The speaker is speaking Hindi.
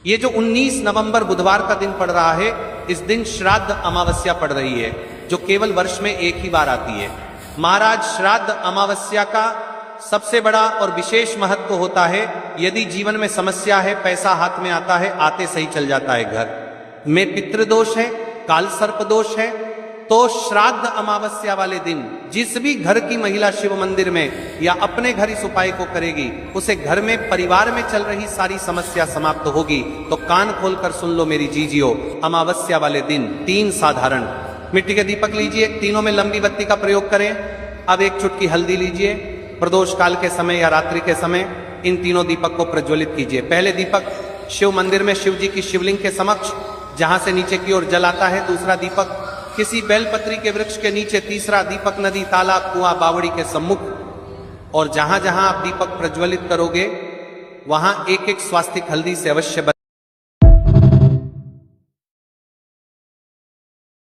ये जो 19 नवंबर बुधवार का दिन पड़ रहा है, इस दिन श्राद्ध अमावस्या पड़ रही है, जो केवल वर्ष में एक ही बार आती है। महाराज, श्राद्ध अमावस्या का सबसे बड़ा और विशेष महत्व होता है। यदि जीवन में समस्या है, पैसा हाथ में आता है, आते सही चल जाता है, घर में पितृदोष है, काल सर्प दोष है, तो श्राद्ध अमावस्या वाले दिन जिस भी घर की महिला शिव मंदिर में या अपने घर इस उपाय को करेगी, उसे घर में परिवार में चल रही सारी समस्या समाप्त होगी। तो कान खोलकर सुन लो मेरी जीजियो, अमावस्या वाले दिन 3 साधारण मिट्टी के दीपक लीजिए, तीनों में लंबी बत्ती का प्रयोग करें। अब 1 चुटकी हल्दी लीजिए, प्रदोष काल के समय या रात्रि के समय इन तीनों दीपक को प्रज्वलित कीजिए। पहले दीपक शिव मंदिर में शिव जी की शिवलिंग के समक्ष, जहां से नीचे की ओर जल आता है। दूसरा दीपक किसी बेलपत्री के वृक्ष के नीचे। तीसरा दीपक नदी, तालाब, कुआं, बावड़ी के सम्मुख। और जहां जहां आप दीपक प्रज्वलित करोगे, वहां 1-1 स्वास्तिक हल्दी से अवश्य